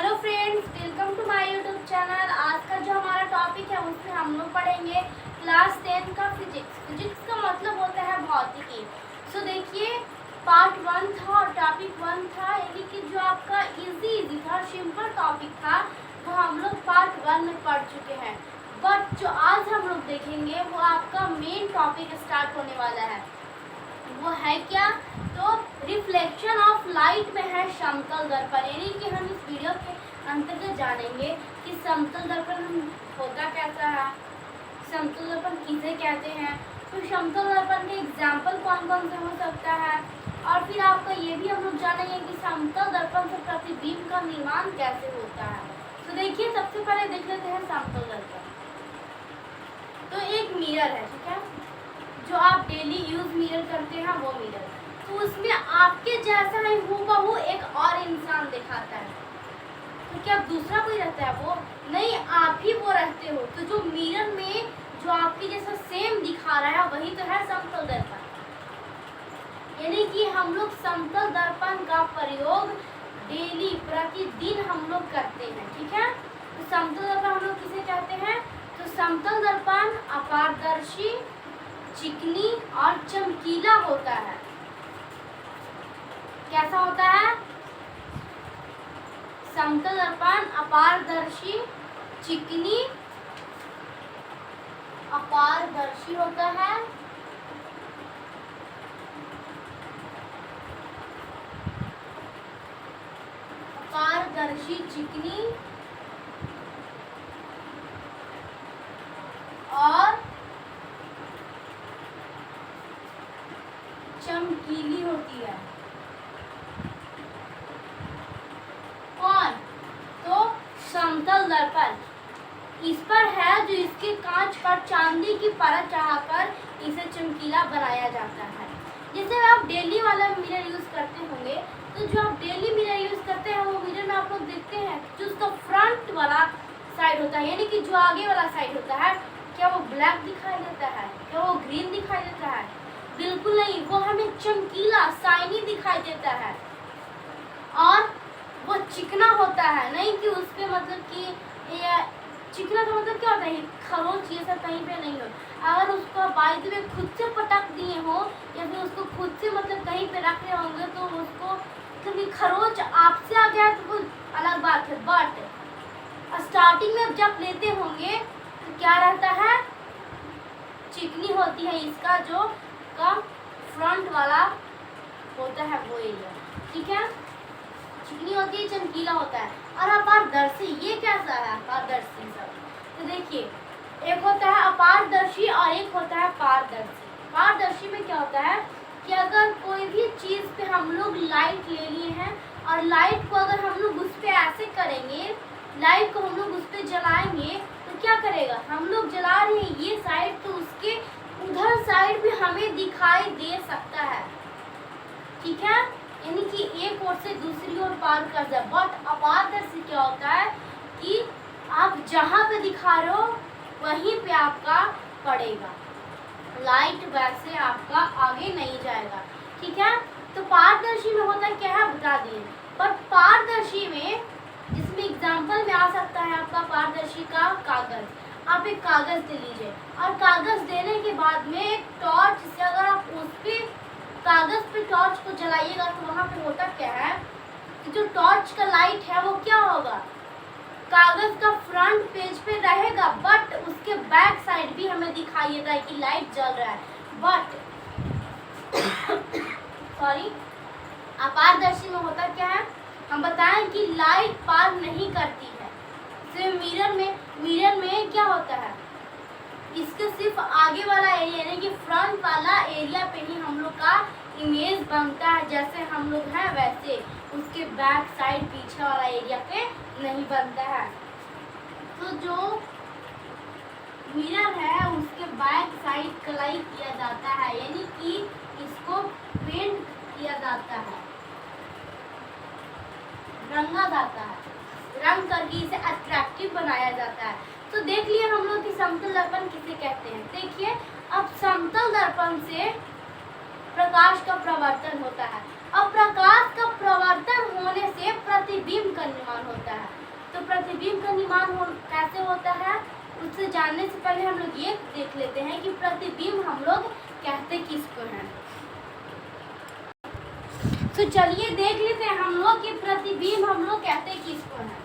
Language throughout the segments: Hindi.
Hello friends, welcome to my YouTube channel. आज का जो हमारा टॉपिक है उसमें हम लोग पढ़ेंगे क्लास 10 का फिजिक्स का मतलब होता है भौतिकी। सो देखिए, पार्ट 1 था और टॉपिक 1 था, यानी कि जो आपका इजी था, सिंपल टॉपिक था, वो हम लोग पार्ट 1 में पढ़ चुके हैं। बट जो आज हम लोग देखेंगे वो आपका मेन टॉपिक स्टार्ट होने वाला है। वो है क्या? तो रिफ्लेक्शन ऑफ लाइट में है समतल दर्पण, यानी कि हम इस वीडियो के अंतर्गत जानेंगे कि समतल दर्पण होता कैसा है, समतल दर्पण किसे कहते हैं, तो समतल दर्पण के एग्जाम्पल कौन कौन से हो सकता है, और फिर आपका ये भी हम लोग जानेंगे कि समतल दर्पण से प्रतिबिंब का निर्माण कैसे होता है। तो देखिए, सबसे पहले देख लेते हैं समतल दर्पण। तो एक मिरर है, ठीक है, जो आप डेली यूज मिरर करते हैं वो मिरर, तो उसमें आपके जैसा ही हूबहू एक और इंसान दिखाता है। तो क्या दूसरा कोई रहता है? वो नहीं, आप ही वो रहते हो। तो जो मिरर में जो आपके जैसा सेम दिखा रहा है वही तो है समतल दर्पण। यानी कि हम लोग समतल दर्पण का प्रयोग डेली प्रतिदिन हम लोग करते हैं, ठीक है। तो समतल दर्पण हम लोग किसे कहते हैं? तो समतल दर्पण अपारदर्शी, चिकनी और चमकीला होता है। कैसा होता है? समतल दर्पण अपारदर्शी, चिकनी, अपारदर्शी होता है, अपारदर्शी, चिकनी और चमकीली होती है। कौन? तो समतल दर्पण इस पर है, जो इसके कांच पर चांदी की परत चढ़ाकर इसे चमकीला बनाया जाता है। जैसे आप डेली वाला मिरर यूज करते होंगे, तो जो आप डेली मिरर यूज करते हैं वो मिरर में आप लोग देखते हैं जो उसका फ्रंट वाला साइड होता है, यानी कि जो आगे वाला साइड होता है, क्या वो ब्लैक दिखाई देता है? क्या वो ग्रीन दिखाई देता है? बिल्कुल नहीं, वो हमें चमकीला, शाइनी दिखाई देता है और वो चिकना होता है। नहीं कि उसके मतलब कि चिकना का मतलब क्या होता है? खरोच ये सब कहीं पे नहीं हो। अगर उसको बाय द वे खुद से पटक दिए हो या फिर उसको खुद से मतलब कहीं पे रख रहे होंगे तो उसको क्योंकि खरोच आपसे आ गया तो वो अलग बात है। बट स्टार्टिंग में जब लेते होंगे तो क्या रहता है? चिकनी होती है इसका जो का फ्रंट वाला होता है वो एरिया, ठीक है, चिकनी होती है, चमकीला होता है। और अपारदर्शी, ये कैसा है अपारदर्शी सब? तो देखिए, एक होता है अपारदर्शी और एक होता है पारदर्शी। पारदर्शी में क्या होता है कि अगर कोई भी चीज पे हम लोग लाइट ले लिए हैं और लाइट को अगर हम लोग उस पे ऐसे करेंगे, लाइट को हम लोग उस पे जलाएंगे तो क्या करेगा? हम लोग जला रहे हैं ये साइड, तो उसके उधर साइड भी हमें दिखाई दे सकता है, ठीक है, यानी कि एक ओर से दूसरी ओर पार कर जाए। बट अपारदर्शी क्या होता है कि आप जहाँ पे दिखा रहे हो वहीं पे आपका पड़ेगा, लाइट वैसे आपका आगे नहीं जाएगा, ठीक है। तो पारदर्शी में होता क्या है बता दिए। बट पारदर्शी में जिसमें एग्जाम्पल में आ सकता है आपका पारदर्शी का कागज। आप एक कागज दे लीजिए और कागज देने के बाद में एक टॉर्च से अगर आप उस पे कागज पे टॉर्च को जलाइएगा तो वहां पे होता क्या है कि जो टॉर्च का लाइट है वो क्या होगा? कागज का फ्रंट पेज पे रहेगा, बट उसके बैक साइड भी हमें दिखाई देता है कि लाइट जल रहा है। बट सॉरी, अपारदर्शी में होता क्या है? हम बताएं कि लाइट पार नहीं करती है। सिर्फ मिरर में क्या होता है? इसके सिर्फ आगे वाला एरिया यानी कि फ्रंट वाला एरिया पे ही हम लोग का इमेज बनता है, जैसे हम लोग हैं वैसे उसके बैक साइड पीछे वाला एरिया पे नहीं बनता है। तो जो मिरर है उसके बैक साइड कलाई किया जाता है, यानी कि इसको पेंट किया जाता है, रंगा जाता है, रंग करके इसे अट्रैक्टिव बनाया जाता है। तो देख लिए हम लोग कि समतल दर्पण किसे कहते हैं। देखिए, अब समतल दर्पण से प्रकाश का प्रवर्तन होता है। अब प्रकाश का प्रवर्तन होने से प्रतिबिंब का निर्माण होता है। कैसे होता है उससे जानने से पहले हम लोग ये देख लेते हैं कि प्रतिबिंब हम लोग कहते किसको हैं। तो चलिए देख लेते हैं हम लोग कि प्रतिबिंब हम लोग कहते किसको हैं।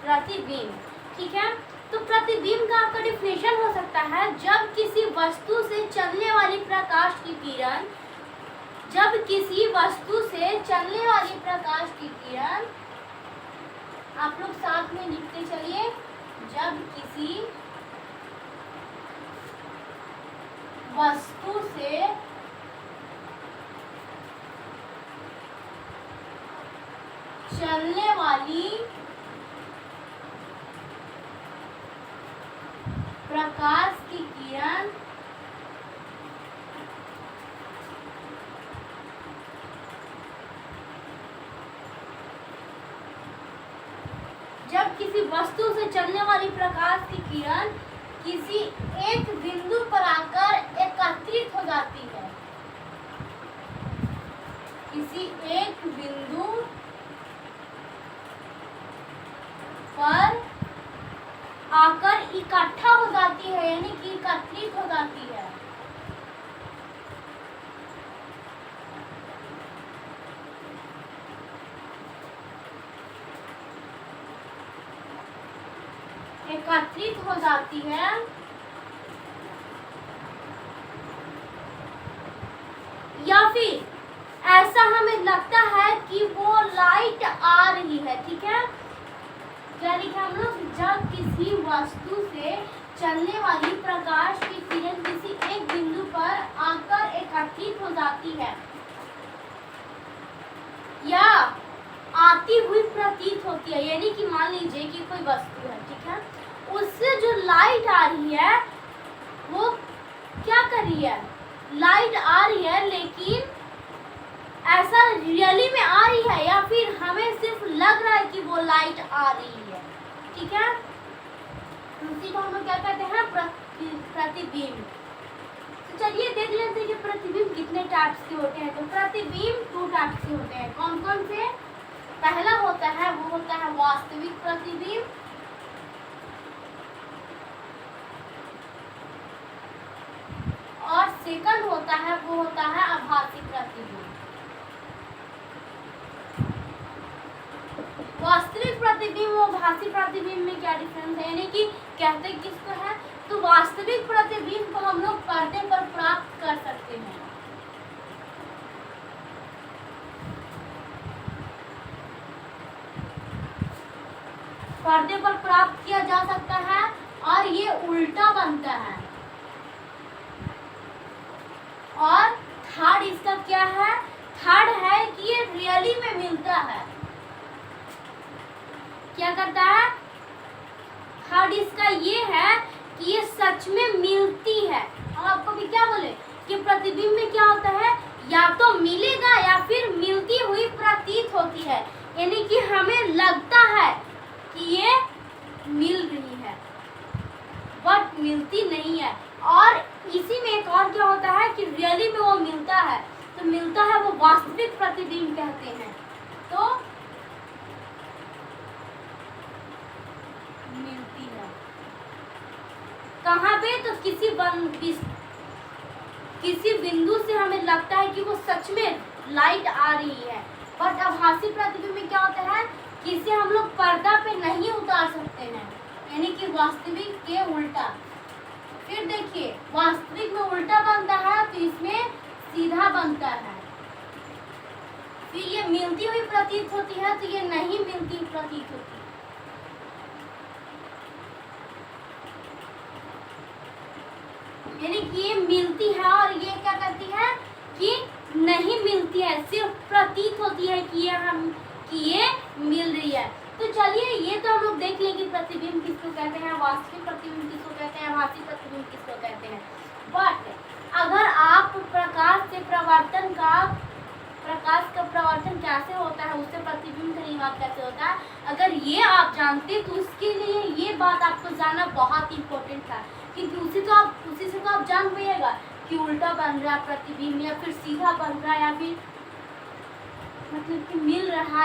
प्रतिबिंब, ठीक है। तो प्रतिबिंब का आपका डिफिनेशन हो सकता है जब किसी वस्तु से चलने वाली प्रकाश की किरण, जब किसी वस्तु से चलने वाली प्रकाश की किरण, आप लोग साथ में लिखते चलिए, जब किसी वस्तु से चलने वाली प्रकाश की किरण जब किसी वस्तु से चलने वाली प्रकाश की किरण किसी एक बिंदु पर आकर एकत्रित हो जाती है, किसी एक बिंदु पर आकर इकट्ठा हो जाती है, यानी कि एकत्रित हो जाती है, एकत्रित हो जाती है, या फिर ऐसा हमें लगता है कि वो लाइट आ रही है, ठीक है। क्या लिखा हम लोग, जब किसी वस्तु से चलने वाली प्रकाश की किरण किसी एक बिंदु पर आकर एकत्रित हो जाती है या आती हुई प्रतीत होती है, यानी कि मान लीजिए कि कोई वस्तु है, ठीक है, उससे जो लाइट आ रही है वो क्या कर रही है, लाइट आ रही है, लेकिन ऐसा रियली में आ रही है या फिर हमें सिर्फ लग रहा है कि वो लाइट आ रही है, ठीक है। उसी को हम लोग क्या कहते हैं, प्रतिबिंब। तो चलिए देख लेते हैं कि प्रतिबिंब कितने टाइप्स के होते हैं। तो प्रतिबिंब 2 टाइप्स के होते हैं। कौन कौन से? पहला होता है वो होता है वास्तविक प्रतिबिंब, और सेकंड होता है वो होता है आभासी प्रतिबिंब। वास्तविक प्रतिबिंब और आभासी प्रतिबिंब में क्या डिफरेंस है, यानी कि कहते किसको है? तो वास्तविक प्रतिबिंब को हम लोग पर्दे पर प्राप्त कर सकते हैं। पर्दे पर प्राप्त किया जा सकता है और ये उल्टा बनता है। और थर्ड इसका क्या है? थर्ड है कि ये रियली में मिलता है। क्या करता है? थर्ड इसका ये है कि ये सच में मिलती है। हम आपको भी क्या बोले कि प्रतिबिंब में क्या होता है, या तो मिलेगा या फिर मिलती हुई प्रतीत होती है, यानी कि हमें लगता है कि ये मिल रही है बट मिलती नहीं है। और इसी में एक और क्या होता है कि रियली में वो मिलता है, तो मिलता है वो वास्तविक प्रतिबिंब कहते हैं। तो मिलती है कहाँ पे? तो किसी बिंदु से हमें लगता है कि वो सच में लाइट आ रही है। बट आभासी प्रतिबिंब में क्या होता है कि इसे हम लोग पर्दा पे नहीं उतार सकते हैं, यानी कि वास्तविक के उल्टा। फिर देखिए वास्तविक में उल्टा बनता है तो इसमें सीधा बनता है। फिर ये मिलती हुई प्रतीत होती है तो ये नहीं मिलती हुई प्रतीत होती है। यानी कि ये मिलती है और ये क्या करती है कि नहीं मिलती है, सिर्फ प्रतीत होती है कि ये मिल रही है। तो चलिए ये तो हम लोग देख लेंगे प्रतिबिंब किसको कहते हैं, वास्तविक प्रतिबिंब किसको कहते हैं, आभासी प्रतिबिंब किसको कहते हैं। बट अगर आप प्रकाश का प्रवर्तन कैसे होता है, उससे प्रतिबिंब का निर्माण कैसे होता है, अगर ये आप जानते तो उसके लिए ये बात आपको जानना बहुत इंपॉर्टेंट था, क्योंकि उसी से तो आप जान पाइएगा कि उल्टा बन रहा है प्रतिबिंब या फिर सीधा बन रहा है या फिर मतलब कि मिल रहा है।